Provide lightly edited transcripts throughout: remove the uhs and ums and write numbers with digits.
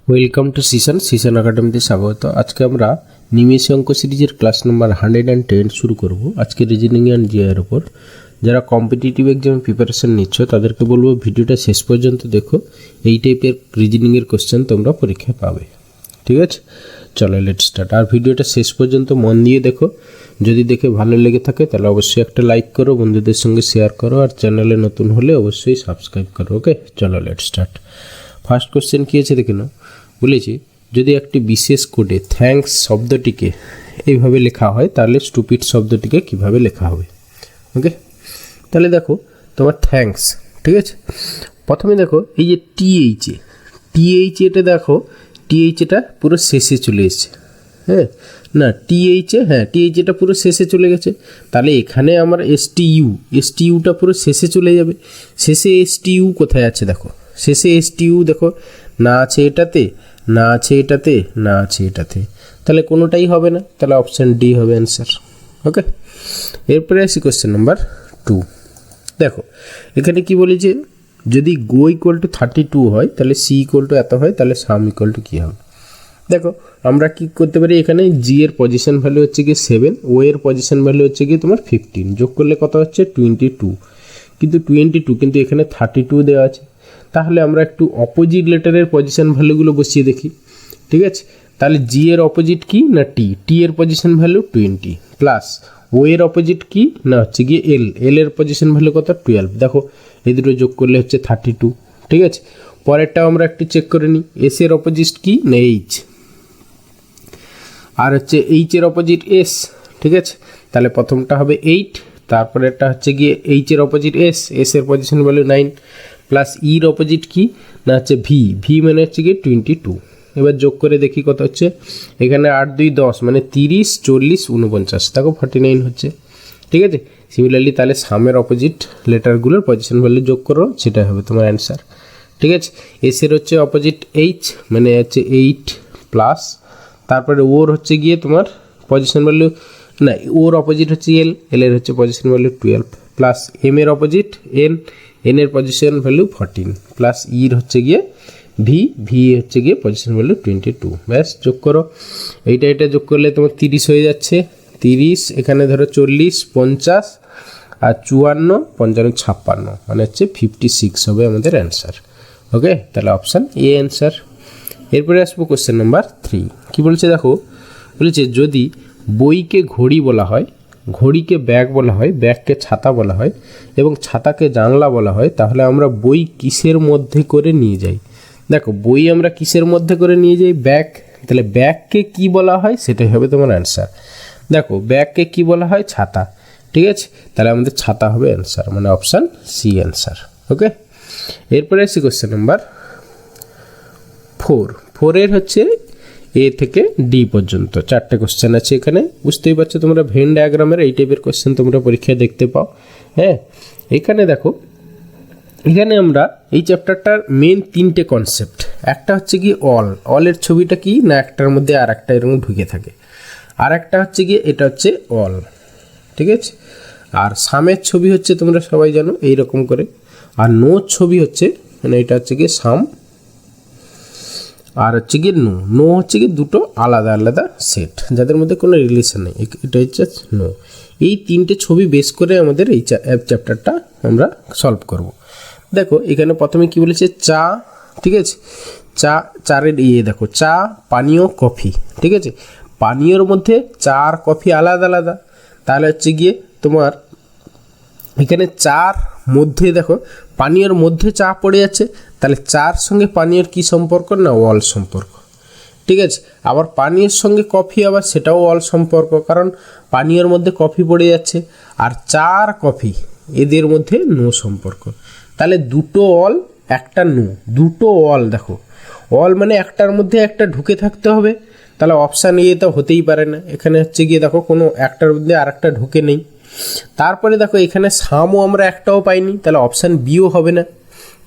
Welcome to সিশন একাডেমিতে স্বাগত। আজকে আমরা নিমেষে অঙ্ক সিরিজের ক্লাস নাম্বার 110 শুরু করব। আজকে রিজনিং অ্যান্ড জিআইয়ের ওপর। যারা কম্পিটিটিভ এক্সামে প্রিপারেশন নিচ্ছ তাদেরকে বলবো ভিডিওটা শেষ পর্যন্ত দেখো, এই টাইপের রিজনিংয়ের কোশ্চেন তোমরা পরীক্ষায় পাবে। ঠিক আছে, চলো লেট স্টার্ট। আর ভিডিওটা শেষ পর্যন্ত মন দিয়ে দেখো, যদি দেখে ভালো লেগে থাকে তাহলে অবশ্যই একটা লাইক করো, বন্ধুদের সঙ্গে শেয়ার করো, আর চ্যানেলে নতুন হলে অবশ্যই সাবস্ক্রাইব করো। ওকে, চলো লেট স্টার্ট। ফার্স্ট কোশ্চেন কী আছে দেখে নাও। বলেছি যদি একটি বিশেষ কোডে থ্যাঙ্কস শব্দটিকে এইভাবে লেখা হয় তাহলে স্টুপিড শব্দটিকে কিভাবে লেখা হবে। ওকে, তাহলে দেখো তোমার থ্যাঙ্কস, ঠিক আছে। প্রথমে দেখো এই যে টিএইচ এটা দেখো, টিএইচ এটা পুরো শেষে চলে এসেছে। হ্যাঁ না, টিএইচ এটা পুরো শেষে চলে গেছে। তাহলে এখানে আমার এসটিইউটা পুরো শেষে চলে যাবে। শেষে এসটিইউ কোথায় আছে দেখো, শেষে এসটিইউ দেখো না আছে এটাতে, না আছে এটাতে, না আছে এটাতে, তাহলে কোনোটাই হবে না। তাহলে অপশান ডি হবে অ্যান্সার। ওকে, এরপরে আসি কোশ্চেন নাম্বার 2। দেখো এখানে কি বলেছে, যদি গো ইকুয়াল টু 32 হয় তাহলে সি ইকুয়াল টু এত হয়, তাহলে সাম ইকুয়াল টু কী হবে। দেখো আমরা কি করতে পারি, এখানে জি এর পজিশন ভ্যালু হচ্ছে কি 7, ও এর পজিশন ভ্যালু হচ্ছে কি তোমার 15, যোগ করলে কত হচ্ছে 22, কিন্তু এখানে 32 দেওয়া আছে। তাহলে আমরা একটু অপোজিট লেটারের পজিশন ভ্যালুগুলো বসিয়ে দেখি। ঠিক আছে, তাহলে জি এর অপোজিট কি না টি এর পজিশন ভ্যালু 20, প্লাস ও এর অপোজিট কি না হচ্ছে গিয়ে এল এর পজিশন ভ্যালু কত 12। দেখো এই দুটো যোগ করলে হচ্ছে 32। ঠিক আছে, পরেরটাও আমরা একটু চেক করে নিই। এস এর অপোজিট কি না এইচ, আর হচ্ছে এইচ এর অপোজিট এস। ঠিক আছে, তাহলে প্রথমটা হবে 8, তারপরেরটা হচ্ছে গিয়ে এইচ এর অপোজিট এস এর পজিশন ভ্যালু 9, প্লাস ইর অপোজিট কি না হচ্ছে ভি মানে হচ্ছে গিয়ে 22। এবার যোগ করে দেখি কত হচ্ছে, এখানে 8 2 10 মানে 30 40 49, দেখো 49 হচ্ছে। ঠিক আছে, সিমিলারলি তাহলে সামের অপোজিট লেটারগুলোর পজিশন ভ্যালু যোগ করো, সেটাই হবে তোমার অ্যান্সার। ঠিক আছে, এসের হচ্ছে অপোজিট এইচ মানে হচ্ছে 8, প্লাস তারপরে ওর হচ্ছে গিয়ে তোমার পজিশন ভ্যালু না, ওর অপোজিট হচ্ছে এল এর হচ্ছে পজিশন ভ্যালু 12, প্লাস এম এর অপোজিট এন এর পজিশন ভ্যালু 14, প্লাস ইর হচ্ছে গিয়ে ভি হচ্ছে গিয়ে পজিশন ভ্যালু 22। ব্যাস যোগ করো, এইটা যোগ করলে তোমার 30 হয়ে যাচ্ছে। 30 এখানে ধরো 40 50 আর 54 55 56 মানে হচ্ছে 56 হবে আমাদের অ্যান্সার। ওকে, তাহলে অপশান এ অ্যান্সার। এরপরে আসবো কোশ্চেন নাম্বার 3। কী বলছে দেখো, বলেছে যদি বইকে ঘড়ি বলা হয়, ঘড়িকে ব্যাগ বলা হয়, ব্যাগকে ছাতা বলা হয় এবং ছাতাকে জানলা বলা হয়, তাহলে আমরা বই কিসের মধ্যে করে নিয়ে যাই। দেখো বই আমরা কিসের মধ্যে করে নিয়ে যাই, ব্যাগ। তাহলে ব্যাগকে কি বলা হয় সেটাই হবে তোমার অ্যান্সার। দেখো ব্যাগকে কি বলা হয়, ছাতা। ঠিক আছে, তাহলে আমাদের ছাতা হবে অ্যান্সার, মানে অপশান সি অ্যান্সার। ওকে, এরপরে আসি কোশ্চেন নাম্বার 4 হচ্ছে এ থেকে ডি পর্যন্ত 4টে কোশ্চেন আছে এখানে। বুঝতেই পারছো তোমরা ভেন ডায়াগ্রামের এই টাইপের কোশ্চেন তোমরা পরীক্ষায় দেখতে পাও। হ্যাঁ, এখানে দেখো, এখানে আমরা এই চ্যাপ্টারটার মেন 3টে কনসেপ্ট। একটা হচ্ছে কি অলের ছবিটা কি না একটার মধ্যে আর একটা এরকম ঢুকে থাকে, আর একটা হচ্ছে কি এটা হচ্ছে অল। ঠিক আছে, আর সামের ছবি হচ্ছে তোমরা সবাই জানো এইরকম করে, আর নোর ছবি হচ্ছে মানে এটা হচ্ছে কি সাম, আর হচ্ছে গিয়ে নো হচ্ছে কি দুটো আলাদা আলাদা সেট যাদের মধ্যে কোনো রিলেশন নেই, এটা হচ্ছে নো। এই 3টে ছবি বেস করে আমাদের এই চ্যাপ্টারটা আমরা সলভ করব। দেখো এখানে প্রথমে কি বলেছে, চা। ঠিক আছে, চারের দেখো চা, পানীয়, কফি। ঠিক আছে, পানীয়র মধ্যে চা আর কফি আলাদা আলাদা, তাহলে হচ্ছে গিয়ে তোমার এখানে চার মধ্যে দেখো পানীয়র মধ্যে চা পড়ে যাচ্ছে, তাহলে চার সঙ্গে পানীয়র কি সম্পর্ক না অল সম্পর্ক। ঠিক আছে, আবার পানীয়ের সঙ্গে কফি আবার সেটাও অল সম্পর্ক, কারণ পানীয়র মধ্যে কফি পড়ে যাচ্ছে, আর চা আর কফি এদের মধ্যে নো সম্পর্ক। তাহলে দুটো অল একটা নো, দুটো অল। দেখো অল মানে একটার মধ্যে একটা ঢুকে থাকতে হবে, তাহলে অপশান এ তো হতেই পারে না। এখানে হচ্ছে গিয়ে দেখো কোনো একটার মধ্যে আর একটা ঢুকে নেই। তারপরে দেখো এখানে সামও আমরা একটাও পাইনি, তাহলে অপশান বিও হবে না।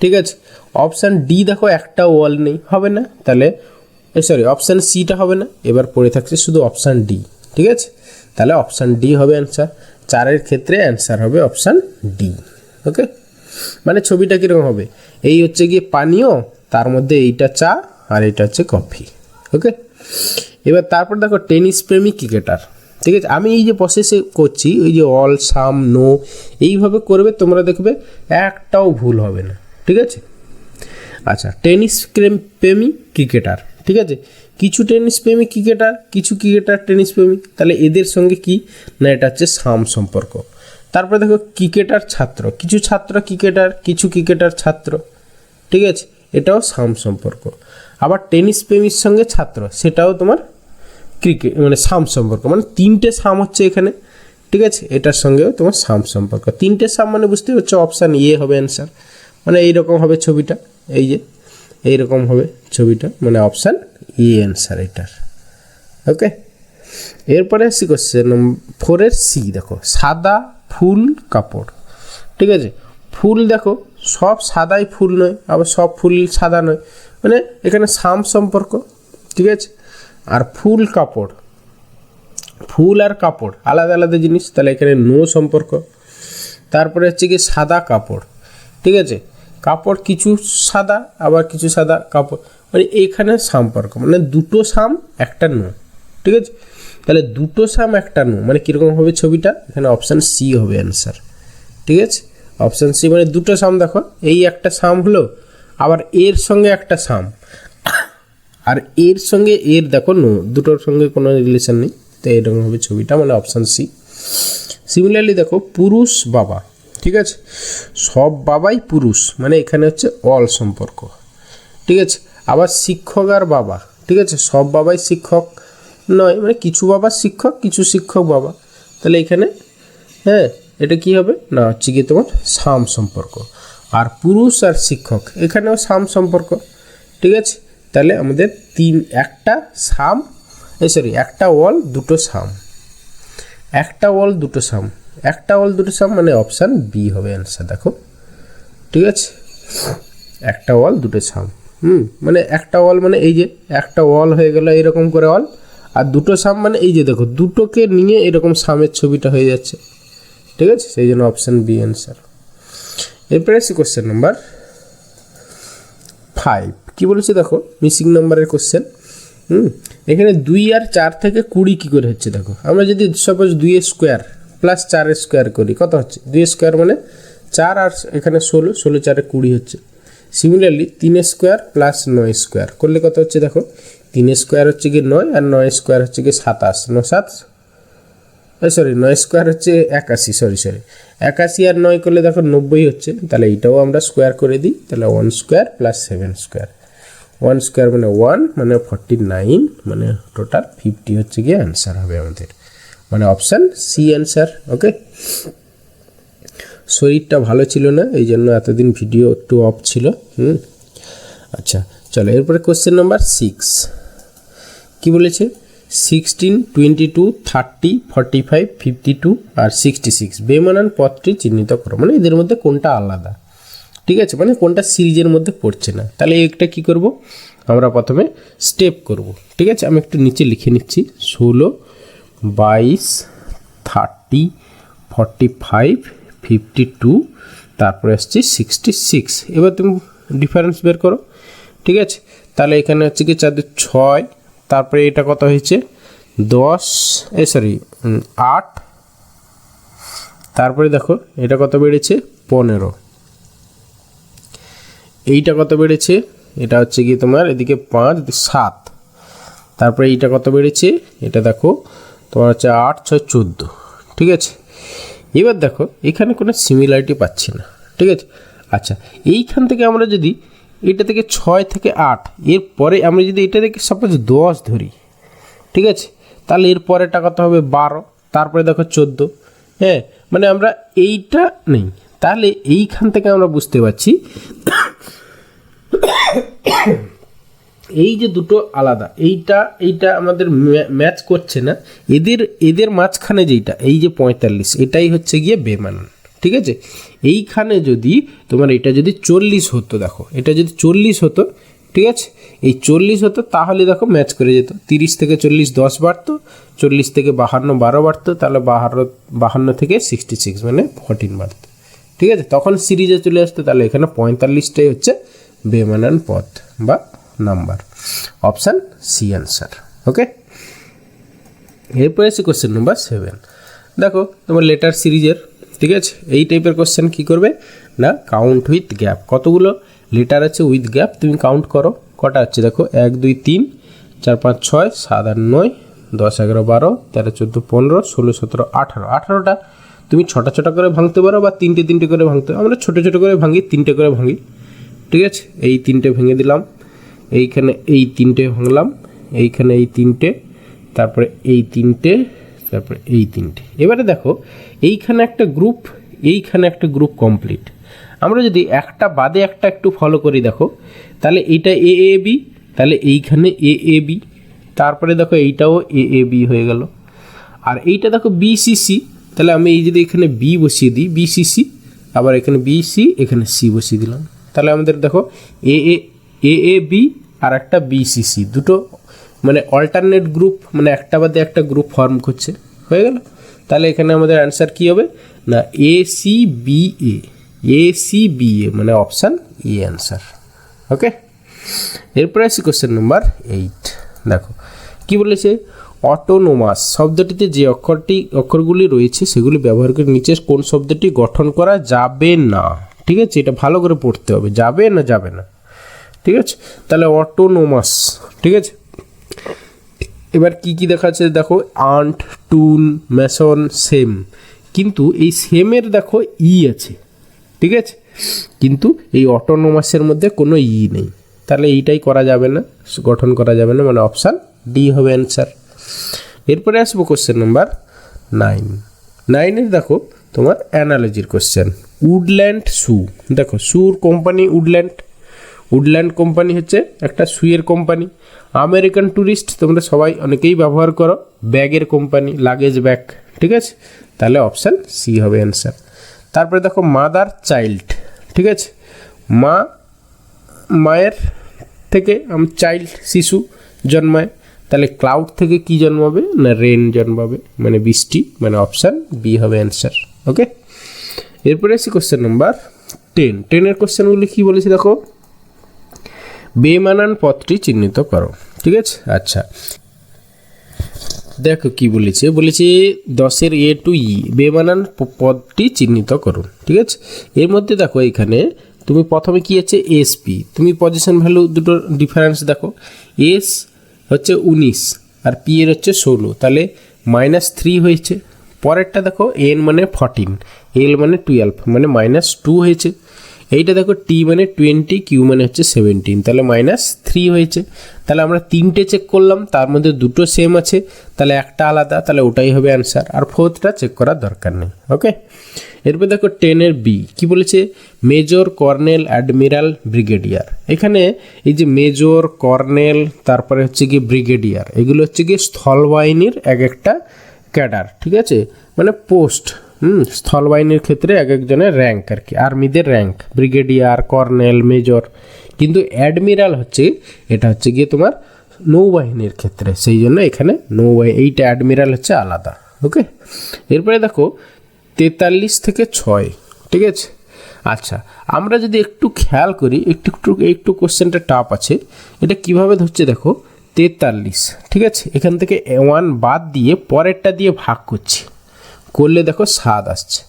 ঠিক আছে, অপশান ডি দেখো একটাও অল নেই, হবে না। তাহলে অপশান সিটা হবে না, এবার পড়ে থাকছে শুধু অপশান ডি। ঠিক আছে, তাহলে অপশান ডি হবে অ্যান্সার। চারের ক্ষেত্রে অ্যান্সার হবে অপশান ডি। ওকে, মানে ছবিটা কীরকম হবে, এই হচ্ছে গিয়ে পানীয়, তার মধ্যে এইটা চা আর এটা হচ্ছে কফি। ওকে, এবার তারপর দেখো টেনিস প্রেমী ক্রিকেটার। ঠিক আছে, আমি এই যে প্রসেসে করছি ওই যে অল সাম নো এইভাবে করবে, তোমরা দেখবে একটাও ভুল হবে না। ঠিক আছে, আচ্ছা টেনিস প্রেমী ক্রিকেটার। ঠিক আছে, কিছু টেনিস প্রেমী ক্রিকেটার, কিছু ক্রিকেটার টেনিস প্রেমী, তাহলে এদের সঙ্গে কি না এটা হচ্ছে সাম সম্পর্ক। তারপরে দেখো ক্রিকেটার ছাত্র, কিছু ছাত্র ক্রিকেটার, কিছু ক্রিকেটার ছাত্র। ঠিক আছে, এটাও সাম সম্পর্ক। আবার টেনিস প্রেমীর সঙ্গে ছাত্র, সেটাও তোমার ক্রিকেট মানে সাম সম্পর্ক, মানে তিনটে সাম হচ্ছে এখানে। ঠিক আছে, এটার সঙ্গেও তোমার সাম সম্পর্ক। তিনটে সাম মানে বুঝতে পারছো, অপশান এ হবে অ্যান্সার। মানে এইরকম হবে ছবিটা, এই যে এইরকম হবে ছবিটা, মানে অপশান ই অ্যান্সার এটার। ওকে, এরপরে আসছি কোশ্চেন 4 সি। দেখো সাদা ফুল কাপড়। ঠিক আছে, ফুল দেখো সব সাদাই ফুল নয়, আবার সব ফুল সাদা নয়, মানে এখানে সাম সম্পর্ক। ঠিক আছে, আর ফুল কাপড়, ফুল আর কাপড় আলাদা আলাদা জিনিস, তাহলে এখানে নো সম্পর্ক। তারপরে হচ্ছে কি সাদা কাপড়। ঠিক আছে, কাপড় কিছু সাদা আবার কিছু সাদা কাপড়, মানে এইখানে সম্পর্ক, মানে দুটো সাম একটা নো। ঠিক আছে, তাহলে দুটো সাম একটা নো মানে কীরকম হবে ছবিটা, এখানে অপশান সি হবে অ্যান্সার। ঠিক আছে, অপশান সি মানে দুটো সাম। দেখো এই একটা সাম হলো, আবার এর সঙ্গে একটা সাম, আর এর সঙ্গে এর দেখো নো, দুটোর সঙ্গে কোনো রিলেশন নেই, তো এরকম হবে ছবিটা, মানে অপশান সি। সিমিলারলি দেখো পুরুষ বাবা। ঠিক আছে, সব বাবাই পুরুষ, মানে এখানে হচ্ছে অল সম্পর্ক। ঠিক আছে, আবার শিক্ষক আর বাবা। ঠিক আছে, সব বাবাই শিক্ষক নয়, মানে কিছু বাবা শিক্ষক, কিছু শিক্ষক বাবা, তাহলে এখানে হ্যাঁ এটা কি হবে না হচ্ছে কি তোমার সাম সম্পর্ক। আর পুরুষ আর শিক্ষক এখানেও সাম সম্পর্ক। ঠিক আছে, তাহলে আমাদের একটা সাম একটা অল দুটো সাম, একটা অল দুটো সাম, একটা অল দুটো সাম, মানে অপশান বি হবে অ্যান্সার। দেখো ঠিক আছে, একটা অল দুটো সাম, মানে একটা অল মানে এই যে একটা অল হয়ে গেল এরকম করে অল, আর দুটো সাম মানে এই যে দেখো দুটোকে নিয়ে এরকম সামের ছবিটা হয়ে যাচ্ছে। ঠিক আছে, সেই জন্য অপশান বি অ্যান্সার। এরপরে আসি কোশ্চেন নাম্বার 5। কী বলেছে দেখো, মিসিং নাম্বারের কোশ্চেন। এখানে 2 আর 4 থেকে 20 কী করে হচ্ছে দেখো, আমরা যদি সাপোজ 2 স্কোয়ার প্লাস 4 স্কোয়ার করি কত হচ্ছে, 2 স্কোয়ার মানে 4 আর এখানে 16, 16 4 20 হচ্ছে। সিমিলারলি 3 স্কোয়ার প্লাস 9 স্কোয়ার করলে কত হচ্ছে দেখো, 3 স্কোয়ার হচ্ছে কি 9 আর 9 স্কোয়ার হচ্ছে কি 27, 9 স্কোয়ার হচ্ছে 81, সরি 81 আর 9 করলে দেখো 90 হচ্ছে, তাহলে এইটাও আমরা স্কোয়ার করে দিই, তাহলে 1 স্কোয়ার প্লাস 7 স্কোয়ার, 1 স্কোয়ার মানে 1 মানে 49, মানে টোটাল 50 হচ্ছে গিয়ে অ্যান্সার হবে আমাদের, মানে অপশান সি অ্যান্সার। ওকে, শরীরটা ভালো ছিল না, এই জন্য এতদিন ভিডিও একটু অফ ছিল। আচ্ছা চলো এরপরে কোশ্চেন নাম্বার 6। কী বলেছে, 16, 22, 30, 45, 52 আর 66 বেমানান পদটি চিহ্নিত করো, মানে এদের মধ্যে কোনটা আলাদা। ঠিক আছে, মানে কোনটা সিরিজের মধ্যে পড়ছে না, তাহলে একটা কী করব আমরা প্রথমে স্টেপ করব। ঠিক আছে, আমি একটু নিচে লিখে নিচ্ছি, 16, 22, 30, 45, 52, তারপরে আসছে 66। এবার তুমি ডিফারেন্স বের করো। ঠিক আছে, তাহলে এখানে হচ্ছে কি 4 6, তারপরে এটা কত হয়েছে 10 8, তারপরে দেখো এটা কত বেড়েছে 15, এইটা কত বেড়েছে, এটা হচ্ছে কি তোমার এদিকে 5 7, তারপরে এইটা কত বেড়েছে, এটা দেখো তোমার হচ্ছে 8 6 14। ঠিক আছে, এবার দেখো এখানে কোনো সিমিলারিটি পাচ্ছি না। ঠিক আছে, আচ্ছা এইখান থেকে আমরা যদি এটা থেকে 6 থেকে 8, এরপরে আমরা যদি এটা থেকে সাপোজ 10 ধরি, ঠিক আছে, তাহলে এর পরেটা কত হবে 12, তারপরে দেখো 14। হ্যাঁ, মানে আমরা এইটা নেই, তাহলে এইখান থেকে আমরা বুঝতে পারছি এই যে দুটো আলাদা, এইটা আমাদের ম্যাচ করছে না, এদের মাঝখানে যেইটা এই যে 45, এটাই হচ্ছে গিয়ে বেমানান। ঠিক আছে, এইখানে যদি তোমার এটা যদি 40 হতো, দেখো এটা যদি 40 হতো, ঠিক আছে, এই 40 হতো তাহলে দেখো ম্যাচ করে যেত, 30 থেকে 40 10 বাড়তো, 40 থেকে 52 12 বাড়তো, তাহলে 52 থেকে 66 মানে 14 বাড়তো। ঠিক আছে, তখন সিরিজে চলে আসতো, তাহলে এখানে 45টাই হচ্ছে বেমানান পদ বা নাম্বার, অপশান সি অ্যান্সার। ওকে, এরপরে আছে কোশ্চেন নাম্বার 7। দেখো তোমার লেটার সিরিজের, ঠিক আছে, এই টাইপের কোশ্চেন কী করবে না, কাউন্ট উইথ গ্যাপ, কতগুলো লেটার আছে উইথ গ্যাপ তুমি কাউন্ট করো, কটা হচ্ছে দেখো 1 2 3 4 5 6 7 8 9 10 11 12 13 14 15 16 17 18, 18টা তুমি ছোটা ছোটা করে ভাঙতে পারো বা তিনটে তিনটে করে ভাঙতে, আমরা ছোটো ছোটো করে ভাঙি, তিনটে করে ভাঙি, ঠিক আছে, এই তিনটে ভেঙে দিলাম, এইখানে এই তিনটে ভাঙলাম, এইখানে এই তিনটে, তারপরে এই তিনটে, তারপরে এই তিনটে। এবারে দেখো এইখানে একটা গ্রুপ, এইখানে একটা গ্রুপ কমপ্লিট। আমরা যদি একটা বাদে একটা একটু ফলো করি দেখো, তাহলে এইটা এ এ বি, তাহলে এইখানে এ এ বি, তারপরে দেখো এইটাও এ এ বি হয়ে গেল, আর এইটা দেখো বি সি সি, তাহলে আমি এই যদি এখানে বি বসিয়ে দিই বি সি সি, আবার এখানে বি সি, এখানে সি বসিয়ে দিলাম, তাহলে আমাদের দেখো এ এ এ বি আর একটা বি সি সি, দুটো মানে অল্টারনেট গ্রুপ, মানে একটা বাদে একটা গ্রুপ ফর্ম করছে, হয়ে গেল। তাহলে এখানে আমাদের অ্যান্সার কী হবে না, A C B A, A C B A, মানে অপশান এ অ্যান্সার। ওকে, এরপরে আসি কোশ্চেন নাম্বার 8। দেখো কি বলেছে, অটোনোমাস শব্দটিতে যে অক্ষরগুলি রয়েছে সেগুলি ব্যবহার করে নিচে কোন শব্দটি গঠন করা যাবে না, ঠিক আছে, এটা ভালো করে পড়তে হবে, যাবে না যাবে না, ঠিক আছে। তাহলে অটোনোমাস, ঠিক আছে। এবার কি কি দেখাচ্ছে দেখো, আন্ট, টুন, মেসন, সেম, কিন্তু এই সেমের দেখো ই আছে, ঠিক আছে, কিন্তু এই অটোনোমাসের মধ্যে কোনো ই নেই, তাহলে এইটাই করা যাবে না, গঠন করা যাবে না, মানে অপশান ডি হবে অ্যান্সার। এরপরে আসবো কোশ্চেন নাম্বার 9। 9-এর দেখো তোমার অ্যানালজির কোশ্চেন, উডল্যান্ড শু। দেখো শুর কোম্পানি উডল্যান্ড, উডল্যান্ড কোম্পানি হচ্ছে একটা শুয়ের কোম্পানি। আমেরিকান ট্যুরিস্ট তোমরা সবাই অনেকেই ব্যবহার করো, ব্যাগের কোম্পানি, লাগেজ ব্যাগ, ঠিক আছে, তাহলে অপশান সি হবে অ্যান্সার। তারপরে দেখো মাদার চাইল্ড, ঠিক আছে, মায়ের থেকে চাইল্ড শিশু জন্মায়, তাহলে ক্লাউড থেকে কি জন্মাবে না, রেন জন্মাবে, মানে বৃষ্টি, মানে অপশান বি হবে অ্যান্সার। ওকে, এরপরে আসি কোশ্চেন নাম্বার 10। 10-এর কোশ্চেনগুলি কী বলেছি দেখো, বেমানান পদটি চিহ্নিত করো, ঠিক আছে। আচ্ছা দেখো কি বলেছে, 10-এর এ টু ই বেমানান পদটি চিহ্নিত করুন, ঠিক আছে। এর মধ্যে দেখো এখানে তুমি প্রথমে কি আছে এসপি, তুমি পজিশন ভ্যালু দুটো ডিফারেন্স দেখো, এস হচ্ছে 19 আর পি এর হচ্ছে 16, তাহলে -3 হয়েছে। পরেরটা দেখো এন মানে 14, এল মানে 12, মানে -2 হয়েছে। এইটা দেখো টি মানে 20, কিউ মানে হচ্ছে 17, তাহলে -3 হয়েছে। তাহলে আমরা তিনটে চেক করলাম, তার মধ্যে দুটো সেম আছে, তাহলে একটা আলাদা, তাহলে ওটাই হবে অ্যান্সার, আর ফোর্থটা চেক করার দরকার নেই। ওকে, এরপর দেখো 10-এর বি কি বলেছে, মেজর, কর্নেল, অ্যাডমিরাল, ব্রিগেডিয়ার। এখানে এই যে মেজর, কর্নেল, তারপরে হচ্ছে কি ব্রিগেডিয়ার, এগুলো হচ্ছে কি স্থলবাহিনীর এক একটা ক্যাডার, ঠিক আছে, মানে পোস্ট, স্থলবাহিনীর ক্ষেত্রে এক একজনের র্যাঙ্ক আর কি, আর্মিদের র্যাঙ্ক, ব্রিগেডিয়ার, কর্নেল, মেজর। কিন্তু অ্যাডমিরাল হচ্ছে, এটা হচ্ছে গিয়ে তোমার নৌবাহিনীর ক্ষেত্রে, সেই জন্য এখানে নৌবাহিনী, এইটা অ্যাডমিরাল হচ্ছে আলাদা। ওকে, এরপরে দেখো 43 থেকে 6, ঠিক আছে। আচ্ছা আমরা যদি একটু খেয়াল করি, একটু কোশ্চেনটা টাফ আছে, এটা কিভাবে ধরছে দেখো, 43, ঠিক আছে, এখান থেকে 1 বাদ দিয়ে পরেরটা দিয়ে ভাগ করলে দেখো 7 আসছে,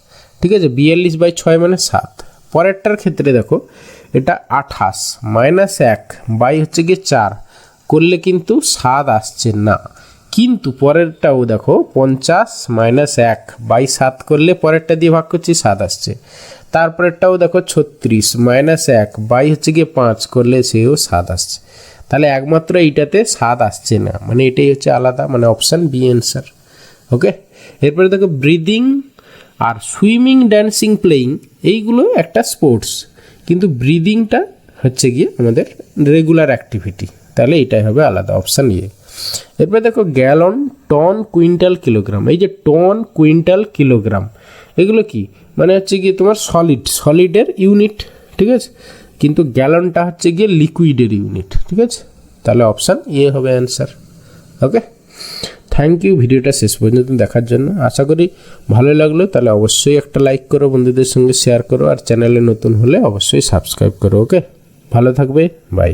ঠিক আছে, 42/6 মানে 7। পরেরটার ক্ষেত্রে দেখো এটা 28 -1 বাই হচ্ছে গিয়ে 4 করলে কিন্তু 7 আসছে না, কিন্তু পরেরটাও দেখো 50 -1 বাই 7 করলে পরেরটা দিয়ে ভাগ করছি 7 আসছে। তারপরেরটাও দেখো 36 -1 বাই হচ্ছে গিয়ে 5 করলে সেও 7 আসছে, তাহলে একমাত্র এইটাতে 7 আসছে না, মানে এটাই হচ্ছে আলাদা, মানে অপশান বি অ্যান্সার। ওকে, এরপরে দেখো ব্রিদিং আর সুইমিং, ড্যান্সিং, প্লেয়িং, এইগুলো একটা স্পোর্টস, কিন্তু ব্রিদিংটা হচ্ছে গিয়ে আমাদের রেগুলার অ্যাক্টিভিটি, তাহলে এটাই হবে আলাদা, অপশান এ। এরপরে দেখো গ্যালন, টন, কুইন্টাল, কিলোগ্রাম। এই যে টন, কুইন্টাল, কিলোগ্রাম, এগুলো কি মানে হচ্ছে গিয়ে তোমার সলিডের ইউনিট, ঠিক আছে, কিন্তু গ্যালনটা হচ্ছে গিয়ে লিকুইডের ইউনিট, ঠিক আছে, তাহলে অপশান এ হবে অ্যান্সার। ওকে, থ্যাংক ইউ ভিডিওটা শেষ পর্যন্ত দেখার জন্য। আশা করি ভালো লাগলো, তাহলে অবশ্যই একটা লাইক করো, বন্ধুদের সঙ্গে শেয়ার করো, আর চ্যানেলে নতুন হলে অবশ্যই সাবস্ক্রাইব করো। ওকে, ভালো থাকবে, বাই।